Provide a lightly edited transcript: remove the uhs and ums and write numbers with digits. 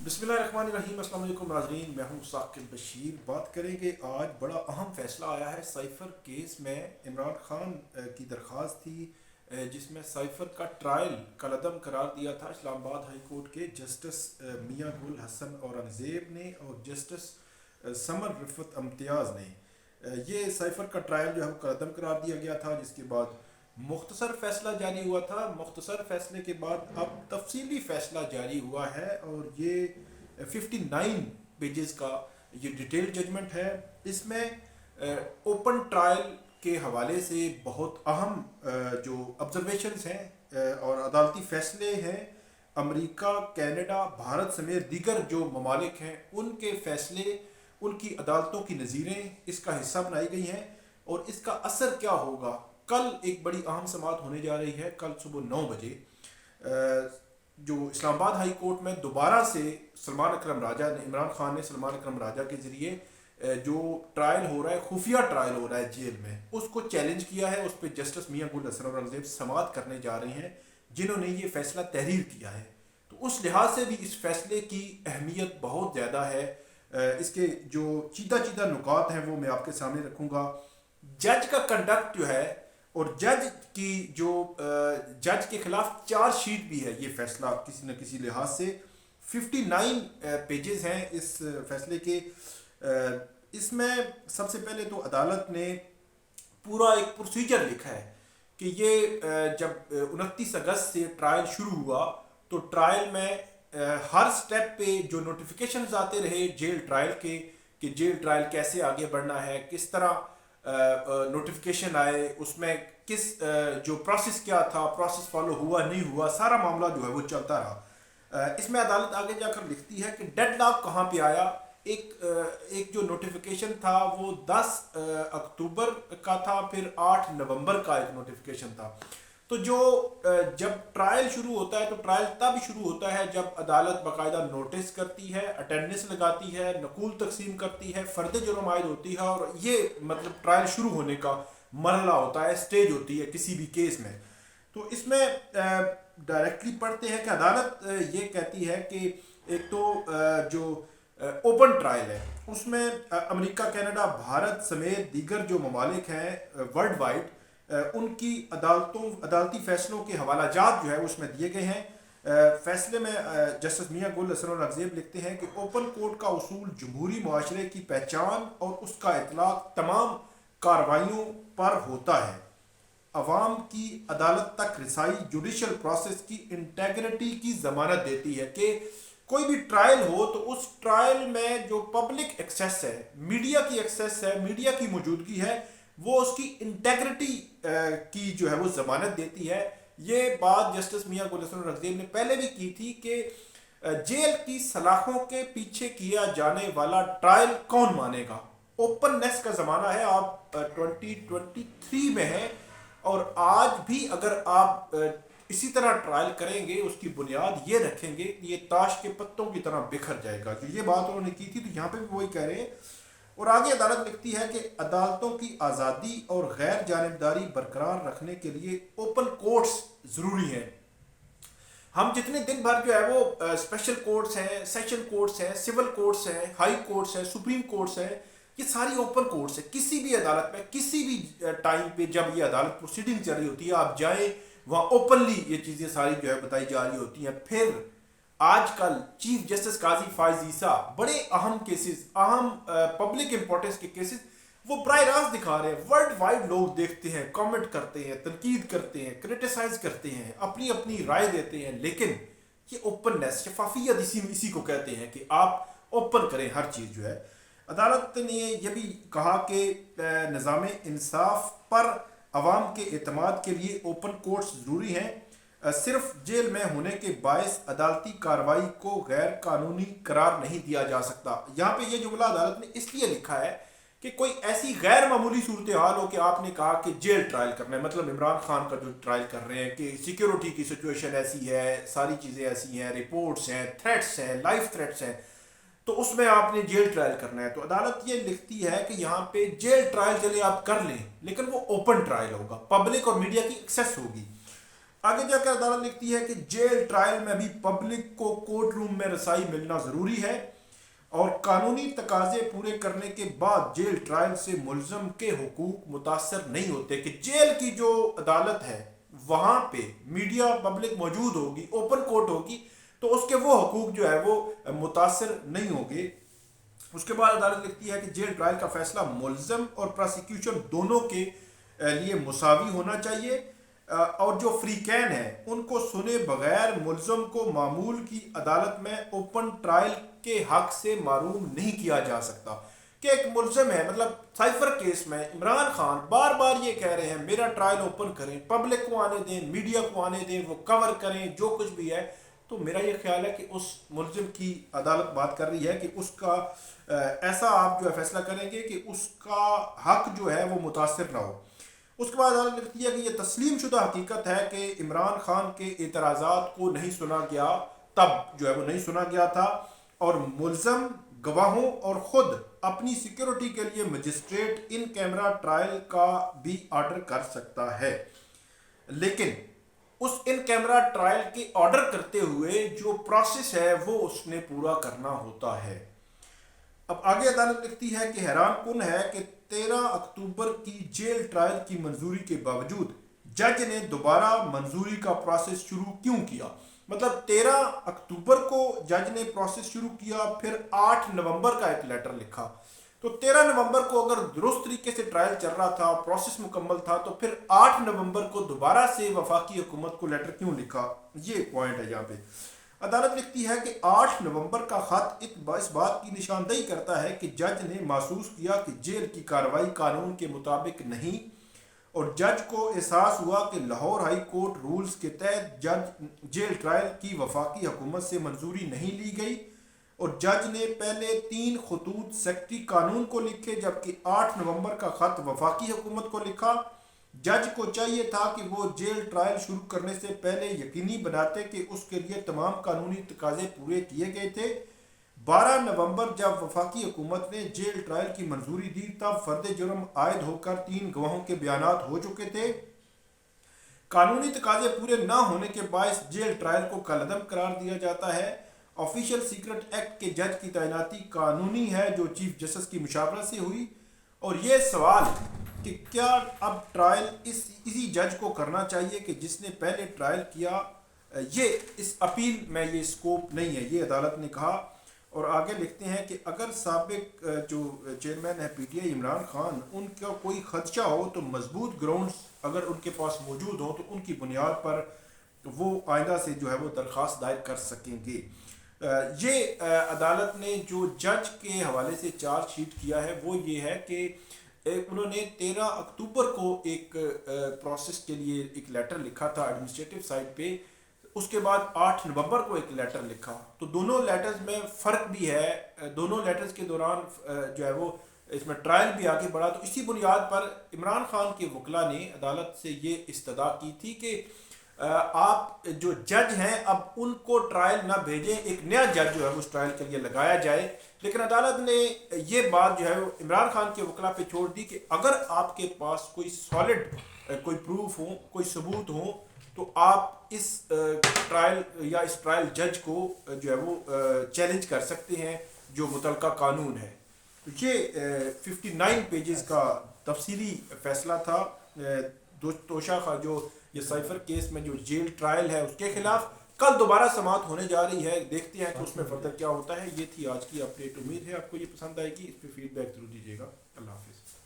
बिस्मिल्लाहिर्रहमानिर्रहीम। अस्सलाम वालेकुम नाज़रीन, मैं हूं साकिब बशीर। बात करेंगे आज बड़ा अहम फैसला आया है साइफ़र केस में। इमरान खान की दरख्वास्त थी जिसमें साइफ़र का ट्रायल कलअदम करार दिया था इस्लामाबाद हाई कोर्ट के जस्टिस मियां गुल हसन औरंगज़ेब ने और जस्टिस समर रिफत इम्तियाज़ ने। ये साइफ़र का ट्रायल जो है वो कलअदम करार दिया गया था, जिसके बाद मुख्तसर फैसला जारी हुआ था। मुख्तसर फैसले के बाद अब तफसीली फैसला जारी हुआ है और ये 59 पेजेस का ये डिटेल जजमेंट है। इसमें ओपन ट्रायल के हवाले से बहुत अहम जो ऑब्जर्वेशंस हैं और अदालती फैसले हैं, अमेरिका, कनाडा, भारत समेत दीगर जो ममालिक हैं उनके फैसले, उनकी अदालतों की नज़ीरें इसका हिस्सा बनाई गई हैं और इसका असर क्या होगा। कल एक बड़ी अहम समाअत होने जा रही है, कल सुबह 9 बजे जो इस्लामाबाद हाई कोर्ट में दोबारा से सलमान अकरम राजा ने, इमरान खान ने सलमान अकरम राजा के ज़रिए जो ट्रायल हो रहा है, खुफिया ट्रायल हो रहा है जेल में, उसको चैलेंज किया है। उस पर जस्टिस मियां गुल हसन औरंगज़ेब समाअत करने जा रहे हैं जिन्होंने ये फैसला तहरीर किया है। तो उस लिहाज से भी इस फैसले की अहमियत बहुत ज़्यादा है। इसके जो चीदा चीदा नुकात हैं वो मैं आपके सामने रखूँगा। जज का कंडक्ट जो है और जज की जो जज के खिलाफ चार्ज शीट भी है, ये फैसला किसी न किसी लिहाज से 59 पेजेस हैं इस फैसले के। इसमें सबसे पहले तो अदालत ने पूरा एक प्रोसीजर लिखा है कि ये जब 29 अगस्त से ट्रायल शुरू हुआ तो ट्रायल में हर स्टेप पे जो नोटिफिकेशंस आते रहे जेल ट्रायल के, कि जेल ट्रायल कैसे आगे बढ़ना है, किस तरह नोटिफिकेशन आए, उसमें किस जो प्रोसेस क्या था, प्रोसेस फॉलो हुआ नहीं हुआ, सारा मामला जो है वो चलता रहा। इसमें अदालत आगे जाकर लिखती है कि डेडलॉक कहाँ पे आया। एक जो नोटिफिकेशन था वो 10 अक्टूबर का था, फिर 8 नवंबर का एक नोटिफिकेशन था। तो जो जब ट्रायल शुरू होता है तो ट्रायल तब शुरू होता है जब अदालत बाकायदा नोटिस करती है, अटेंडेंस लगाती है, नकूल तकसीम करती है, फ़र्द जुर्म आयद होती है और ये मतलब ट्रायल शुरू होने का मरहला होता है, स्टेज होती है किसी भी केस में। तो इसमें डायरेक्टली पढ़ते हैं कि अदालत ये कहती है कि एक तो जो ओपन ट्रायल है उसमें अमेरिका, कनाडा, भारत समेत दीगर जो ममालिक हैं वर्ल्ड वाइड, उनकी अदालती फैसलों के हवाला जात जो है उसमें दिए गए हैं। फैसले में जस्टिस मियां गुल हसन औरंगज़ेब लिखते हैं कि ओपन कोर्ट का उसूल जमहूरी मुआशरे की पहचान और उसका इतलाक तमाम कार्रवाइयों पर होता है। अवाम की अदालत तक रिसाई जुडिशल प्रोसेस की इंटेग्रिटी की ज़मानत देती है कि कोई भी ट्रायल हो तो उस ट्रायल में जो पब्लिक एक्सेस है, मीडिया की एक्सेस है, मीडिया की मौजूदगी है, वो उसकी इंटेग्रिटी की जो है वो ज़मानत देती है। ये बात जस्टिस मियां गुल हसन औरंगज़ेब ने पहले भी की थी कि जेल की सलाखों के पीछे किया जाने वाला ट्रायल कौन मानेगा। ओपननेस का ज़माना है, आप 2023 में हैं और आज भी अगर आप इसी तरह ट्रायल करेंगे, उसकी बुनियाद ये रखेंगे कि ये ताश के पत्तों की तरह बिखर जाएगा। तो ये बात उन्होंने की थी, तो यहाँ पे भी वही कह रहे हैं। और आगे अदालत लिखती है कि अदालतों की आज़ादी और गैर जानिबदारी बरकरार रखने के लिए ओपन कोर्ट्स ज़रूरी हैं। हम जितने दिन भर जो है वो स्पेशल कोर्ट्स हैं, सेशन कोर्ट्स हैं, सिविल कोर्ट्स हैं, हाई कोर्ट्स हैं, सुप्रीम कोर्ट्स हैं, ये सारी ओपन कोर्ट्स हैं। किसी भी अदालत में किसी भी टाइम पे जब ये अदालत प्रोसीडिंग चल रही होती है, आप जाएं वहाँ ओपनली ये चीज़ें सारी जो है बताई जा रही होती हैं। फिर आजकल चीफ जस्टिस काजी फायज ईसा बड़े अहम केसेस, अहम पब्लिक इंपॉर्टेंस के केसेस वो बराह रास्त दिखा रहे हैं। वर्ल्ड वाइड लोग देखते हैं, कमेंट करते हैं, तनकीद करते हैं, क्रिटिसाइज करते हैं, अपनी अपनी राय देते हैं। लेकिन ये ओपननेस, शफाफियत इसी को कहते हैं कि आप ओपन करें हर चीज़ जो है। अदालत ने यह भी कहा कि निज़ाम इंसाफ पर अवाम के एतमाद के लिए ओपन कोर्ट्स ज़रूरी हैं। सिर्फ जेल में होने के बायस अदालती कार्रवाई को गैर कानूनी करार नहीं दिया जा सकता। यहाँ पे ये जुमला अदालत ने इसलिए लिखा है कि कोई ऐसी गैर मामूली सूरत हाल हो कि आपने कहा कि जेल ट्रायल करना है, मतलब इमरान खान का जो ट्रायल कर रहे हैं कि सिक्योरिटी की सिचुएशन ऐसी है, सारी चीज़ें ऐसी हैं, रिपोर्ट्स हैं, थ्रेट्स हैं, लाइफ थ्रेट्स हैं, तो उसमें आपने जेल ट्रायल करना है। तो अदालत ये लिखती है कि यहाँ पे जेल ट्रायल चले आप कर लें, लेकिन वो ओपन ट्रायल होगा, पब्लिक और मीडिया की एक्सेस होगी। آگے جا کر عدالت لکھتی ہے کہ جیل ٹرائل میں بھی پبلک کو کورٹ روم میں رسائی ملنا ضروری ہے اور قانونی تقاضے پورے کرنے کے بعد جیل ٹرائل سے ملزم کے حقوق متاثر نہیں ہوتے. کہ جیل کی جو عدالت ہے وہاں پہ میڈیا پبلک موجود ہوگی, اوپن کورٹ ہوگی, تو اس کے وہ حقوق جو ہے وہ متاثر نہیں ہوں گے. اس کے بعد عدالت لکھتی ہے کہ جیل ٹرائل کا فیصلہ ملزم اور پراسیکیوشن دونوں کے لیے مساوی ہونا چاہیے اور جو فریقین ہیں ان کو سنے بغیر ملزم کو معمول کی عدالت میں اوپن ٹرائل کے حق سے محروم نہیں کیا جا سکتا. کہ ایک ملزم ہے, مطلب سائفر کیس میں عمران خان بار بار یہ کہہ رہے ہیں میرا ٹرائل اوپن کریں, پبلک کو آنے دیں, میڈیا کو آنے دیں, وہ کور کریں جو کچھ بھی ہے. تو میرا یہ خیال ہے کہ اس ملزم کی عدالت بات کر رہی ہے کہ اس کا ایسا آپ جو ہے فیصلہ کریں گے کہ اس کا حق جو ہے وہ متاثر نہ ہو. اس کے بعد عدالت لکھتی ہے کہ یہ تسلیم شدہ حقیقت ہے کہ عمران خان کے اعتراضات کو نہیں سنا گیا, تب جو ہے وہ نہیں سنا گیا تھا, اور ملزم گواہوں اور خود اپنی سیکیورٹی کے لیے مجسٹریٹ ان کیمرہ ٹرائل کا بھی آرڈر کر سکتا ہے. لیکن اس ان کیمرہ ٹرائل کے آرڈر کرتے ہوئے جو پروسیس ہے وہ اس نے پورا کرنا ہوتا ہے. اب آگے عدالت لکھتی ہے کہ حیران کن ہے کہ 13 اکتوبر کی جیل ٹرائل کی منظوری کے باوجود جج نے دوبارہ منظوری کا پروسیس شروع کیوں کیا. مطلب 13 اکتوبر کو جج نے پروسیس شروع کیا, پھر 8 نومبر کا ایک لیٹر لکھا. تو 13 نومبر کو اگر درست طریقے سے ٹرائل چل رہا تھا, پروسیس مکمل تھا, تو پھر 8 نومبر کو دوبارہ سے وفاقی حکومت کو لیٹر کیوں لکھا, یہ پوائنٹ ہے یہاں پہ. عدالت لکھتی ہے کہ 8 نومبر کا خط اس بات کی نشاندہی کرتا ہے کہ جج نے محسوس کیا کہ جیل کی کارروائی قانون کے مطابق نہیں, اور جج کو احساس ہوا کہ لاہور ہائی کورٹ رولز کے تحت جیل ٹرائل کی وفاقی حکومت سے منظوری نہیں لی گئی, اور جج نے پہلے 3 خطوط سیکرٹری قانون کو لکھے جبکہ 8 نومبر کا خط وفاقی حکومت کو لکھا. جج کو چاہیے تھا کہ وہ جیل ٹرائل شروع کرنے سے پہلے یقینی بناتے کہ اس کے لیے تمام قانونی تقاضے پورے کیے گئے تھے. 12 نومبر جب وفاقی حکومت نے جیل ٹرائل کی منظوری دی تب فرد جرم عائد ہو کر 3 گواہوں کے بیانات ہو چکے تھے. قانونی تقاضے پورے نہ ہونے کے باعث جیل ٹرائل کو کالعدم قرار دیا جاتا ہے. آفیشل سیکرٹ ایکٹ کے جج کی تعیناتی قانونی ہے جو چیف جسٹس کی مشاورت سے ہوئی, اور یہ سوال کہ کیا اب ٹرائل اسی جج کو کرنا چاہیے کہ جس نے پہلے ٹرائل کیا, یہ اس اپیل میں یہ اسکوپ نہیں ہے, یہ عدالت نے کہا. اور آگے لکھتے ہیں کہ اگر سابق جو چیئرمین ہے P T I Imran Khan, ان کا کوئی خدشہ ہو تو مضبوط گراؤنڈز اگر ان کے پاس موجود ہوں تو ان کی بنیاد پر وہ آئندہ سے جو ہے وہ درخواست دائر کر سکیں گے. یہ عدالت نے جو جج کے حوالے سے چارج شیٹ کیا ہے وہ یہ ہے کہ انہوں نے 13 اکتوبر کو ایک پروسیس کے لیے ایک لیٹر لکھا تھا ایڈمنسٹریٹو سائٹ پہ, اس کے بعد 8 نومبر کو ایک لیٹر لکھا. تو دونوں لیٹرز میں فرق بھی ہے, دونوں لیٹرز کے دوران جو ہے وہ اس میں ٹرائل بھی آگے بڑھا. تو اسی بنیاد پر عمران خان کے وکلاء نے عدالت سے یہ استدعا کی تھی کہ آپ جو جج ہیں اب ان کو ٹرائل نہ بھیجیں, ایک نیا جج جو ہے اس ٹرائل کے لیے لگایا جائے. لیکن عدالت نے یہ بات جو ہے عمران خان کے وکلاء پہ چھوڑ دی کہ اگر آپ کے پاس کوئی سالڈ کوئی پروف ہو, کوئی ثبوت ہو, تو آپ اس ٹرائل یا اس ٹرائل جج کو جو ہے وہ چیلنج کر سکتے ہیں جو متعلقہ قانون ہے. تو یہ 59 پیجز کا تفصیلی فیصلہ تھا توشہ جو یہ سائفر کیس میں جو جیل ٹرائل ہے اس کے خلاف. کل دوبارہ سماعت ہونے جا رہی ہے, دیکھتے ہیں کہ اس میں فردر کیا ہوتا ہے. یہ تھی آج کی اپڈیٹ, امید ہے آپ کو یہ پسند آئے گی. اس پہ فیڈ بیک ضرور دیجیے گا. اللہ حافظ.